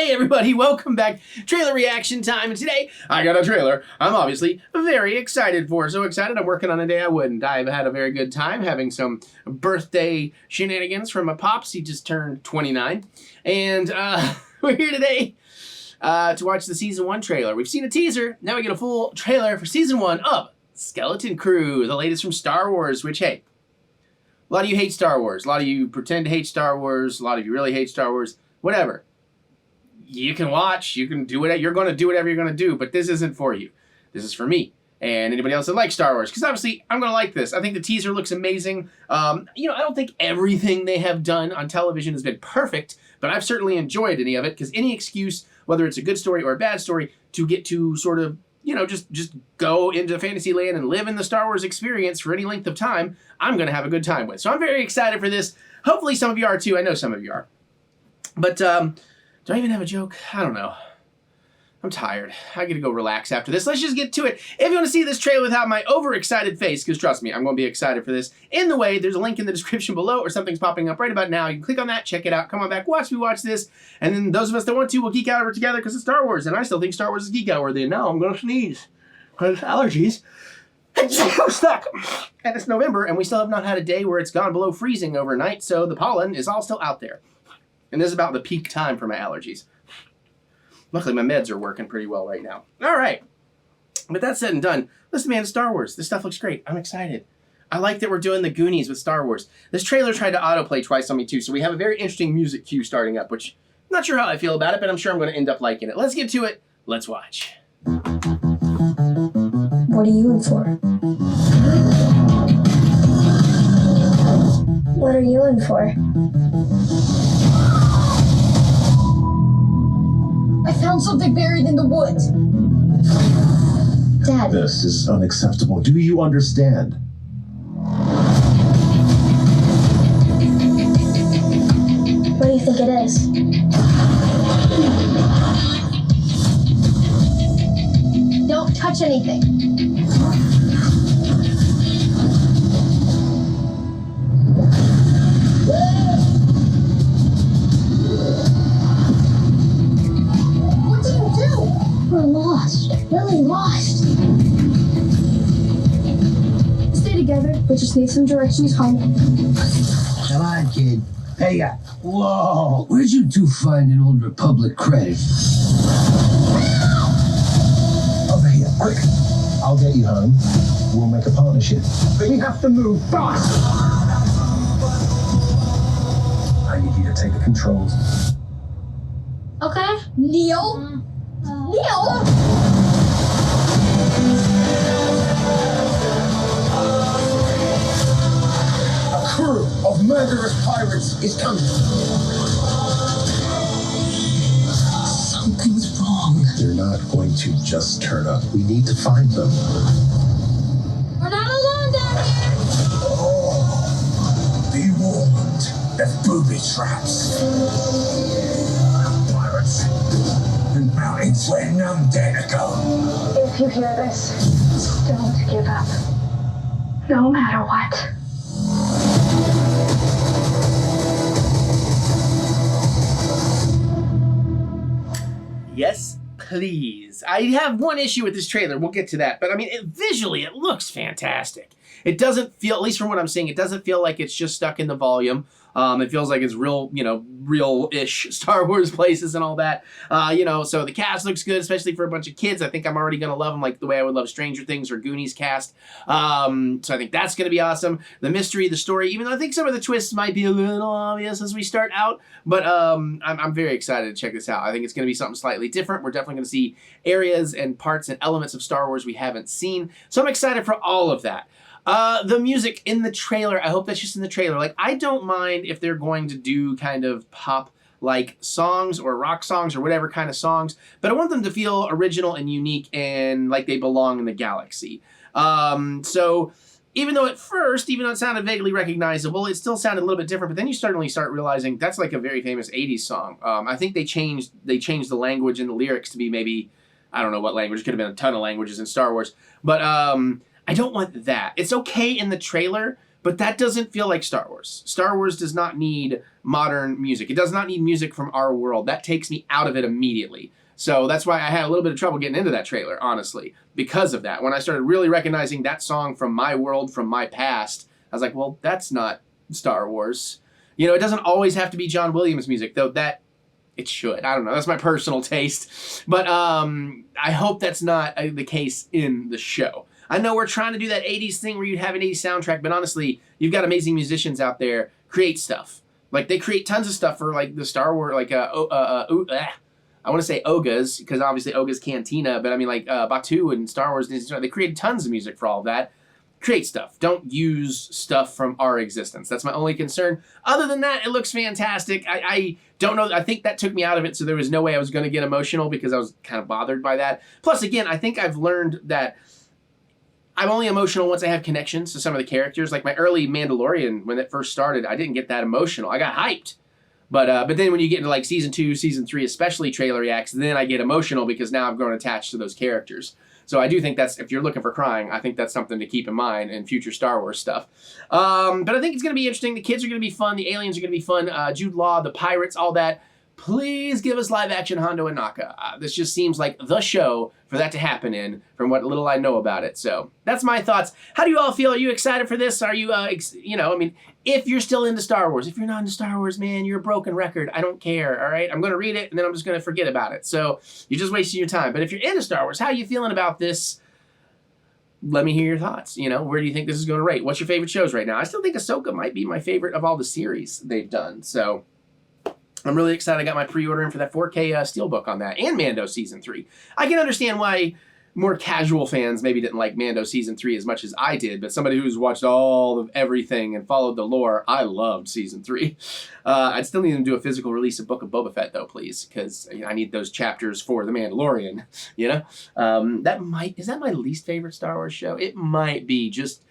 Hey everybody, welcome back. Trailer reaction time, and today I got a trailer I'm obviously very excited for. So excited, I'm working on a day I wouldn't. I've had a very good time having some birthday shenanigans from my pops. He just turned 29. And we're here today to watch the Season 1 trailer. We've seen a teaser, now we get a full trailer for Season 1 of Skeleton Crew, the latest from Star Wars, which, hey, a lot of you hate Star Wars. A lot of you pretend to hate Star Wars. A lot of you really hate Star Wars. Whatever. You can watch, you can do whatever, you're going to do whatever you're going to do, but this isn't for you. This is for me and anybody else that likes Star Wars, because obviously I'm going to like this. I think the teaser looks amazing. I don't think everything they have done on television has been perfect, but I've certainly enjoyed any of it, because any excuse, whether it's a good story or a bad story, to get to sort of, just go into Fantasyland and live in the Star Wars experience for any length of time, I'm going to have a good time with. So I'm very excited for this. Hopefully some of you are too. I know some of you are. But, do I even have a joke? I don't know. I'm tired. I gotta go relax after this. Let's just get to it. If you want to see this trailer without my overexcited face, because trust me, I'm going to be excited for this. In the way, there's a link in the description below, or something's popping up right about now. You can click on that, check it out, come on back, watch me watch this, and then those of us that want to will geek out over together because it's Star Wars, and I still think Star Wars is geek out worthy. And now I'm going to sneeze because allergies. I'm stuck. And it's November, and we still have not had a day where it's gone below freezing overnight, so the pollen is all still out there. And this is about the peak time for my allergies. Luckily, my meds are working pretty well right now. All right. But that said and done, listen, man, Star Wars. This stuff looks great. I'm excited. I like that we're doing the Goonies with Star Wars. This trailer tried to autoplay twice on me, too, so we have a very interesting music cue starting up, which I'm not sure how I feel about it, but I'm sure I'm going to end up liking it. Let's get to it. Let's watch. What are you in for? What are you in for? I found something buried in the woods. Dad. This is unacceptable. Do you understand? What do you think it is? Don't touch anything. We're lost. Really lost. Stay together. We just need some directions home. Come on, kid. Hey, whoa. Where'd you two find an Old Republic credit? Over here, quick. I'll get you home. We'll make a partnership. But you have to move fast. I need you to take the controls. Okay. Neil? Neil? A crew of murderous pirates is coming. Something's wrong. They're not going to just turn up. We need to find them. We're not alone down here. Oh, be warned. There's booby traps. Pirates. And mountains where none dare to go. If you hear this, don't give up. No matter what. Yes, please. I have one issue with this trailer. We'll get to that. But, I mean, visually, it looks fantastic. It doesn't feel, at least from what I'm seeing, it doesn't feel like it's just stuck in the volume. It feels like it's real, real-ish Star Wars places and all that. So the cast looks good, especially for a bunch of kids. I think I'm already going to love them like the way I would love Stranger Things or Goonies cast. So I think that's going to be awesome. The mystery, the story, even though I think some of the twists might be a little obvious as we start out. But I'm very excited to check this out. I think it's going to be something slightly different. We're definitely going to see areas and parts and elements of Star Wars we haven't seen. So I'm excited for all of that. The music in the trailer, I hope that's just in the trailer. Like, I don't mind if they're going to do kind of pop-like songs or rock songs or whatever kind of songs, but I want them to feel original and unique and like they belong in the galaxy. So even though at first, even though it sounded vaguely recognizable, it still sounded a little bit different, but then you suddenly start realizing that's like a very famous 80s song. I think they changed the language and the lyrics to be maybe, I don't know what language, it could have been a ton of languages in Star Wars, but I don't want that. It's okay in the trailer, But that doesn't feel like Star Wars. Star Wars does not need modern music. It does not need music from our world. That takes me out of it immediately. So that's why I had a little bit of trouble getting into that trailer, honestly, because of that. When I started really recognizing that song from my world, from my past, I was like, well, that's not Star Wars. You know, it doesn't always have to be John Williams music, though that it should. I don't know. That's my personal taste. But I hope that's not the case in the show. I know we're trying to do that 80s thing where you'd have an 80s soundtrack, but honestly, you've got amazing musicians out there. Create stuff. Like, they create tons of stuff for, like, the Star Wars, like, I want to say Oga's, because obviously Oga's Cantina, but I mean, like, Batu and Star Wars, they created tons of music for all of that. Create stuff. Don't use stuff from our existence. That's my only concern. Other than that, it looks fantastic. I don't know. I think that took me out of it, so there was no way I was going to get emotional because I was kind of bothered by that. Plus, again, I think I've learned that I'm only emotional once I have connections to some of the characters. Like my early Mandalorian, when it first started, I didn't get that emotional. I got hyped. But then when you get into like season 2, season 3, especially trailer reacts, then I get emotional because now I've grown attached to those characters. So I do think that's, if you're looking for crying, I think that's something to keep in mind in future Star Wars stuff. But I think it's going to be interesting. The kids are going to be fun. The aliens are going to be fun. Jude Law, the pirates, all that. Please give us live action Hondo and Naka. This just seems like the show for that to happen in, from what little I know about it. So that's my thoughts. How do you all feel? Are you excited for this? Are you, you know, I mean, if you're still into Star Wars, if you're not into Star Wars, man, you're a broken record. I don't care, all right? I'm going to read it, and then I'm just going to forget about it. So you're just wasting your time. But if you're into Star Wars, how are you feeling about this? Let me hear your thoughts. You know, where do you think this is going to rate? What's your favorite shows right now? I still think Ahsoka might be my favorite of all the series they've done. So I'm really excited. I got my pre-order in for that 4K Steelbook on that, and Mando Season 3. I can understand why more casual fans maybe didn't like Mando Season 3 as much as I did, but somebody who's watched all of everything and followed the lore, I loved Season 3. I'd still need to do a physical release of Book of Boba Fett, though, please, because I need those chapters for The Mandalorian, you know? Is that my least favorite Star Wars show? It might be, just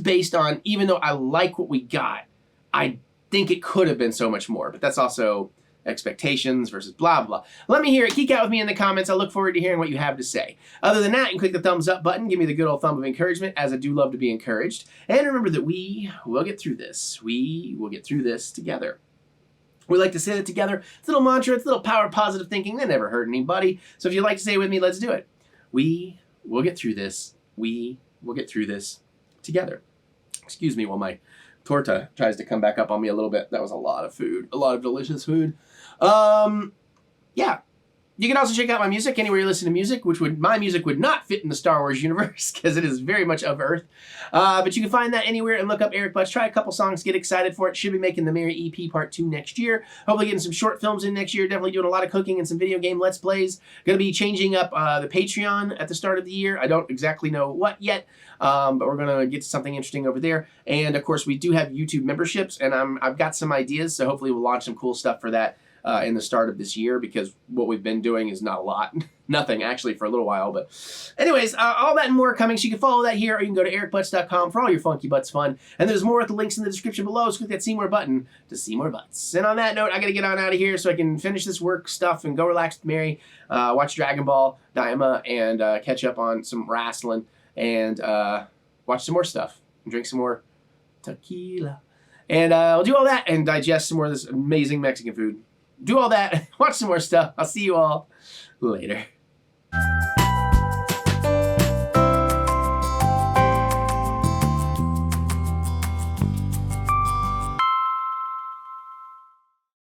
based on, even though I like what we got, I think it could have been so much more, but that's also expectations versus blah, blah. Let me hear it. Geek out with me in the comments. I look forward to hearing what you have to say. Other than that, you can click the thumbs up button. Give me the good old thumb of encouragement, as I do love to be encouraged. And remember that we will get through this. We will get through this together. We like to say that together. It's a little mantra. It's a little power positive thinking. That never hurt anybody. So if you'd like to say it with me, let's do it. We will get through this. We will get through this together. Excuse me while my torta tries to come back up on me a little bit. That was a lot of food. A lot of delicious food. Yeah. You can also check out my music anywhere you listen to music, my music would not fit in the Star Wars universe because it is very much of Earth. But you can find that anywhere and look up Eric Butts. Try a couple songs, get excited for it. Should be making the Mary EP Part 2 next year. Hopefully getting some short films in next year. Definitely doing a lot of cooking and some video game Let's Plays. Going to be changing up the Patreon at the start of the year. I don't exactly know what yet, but we're going to get to something interesting over there. And of course, we do have YouTube memberships, and I've got some ideas, so hopefully we'll launch some cool stuff for that in the start of this year, because what we've been doing is not a lot. Nothing, actually, for a little while. But anyways, all that and more coming. So you can follow that here, or you can go to ericbutts.com for all your funky butts fun. And there's more with the links in the description below. So click that see more button to see more butts. And on that note, I got to get on out of here so I can finish this work stuff and go relax with Mary, watch Dragon Ball, Daima, and catch up on some wrestling, and watch some more stuff and drink some more tequila. And we'll do all that and digest some more of this amazing Mexican food. Do all that, watch some more stuff. I'll see you all later.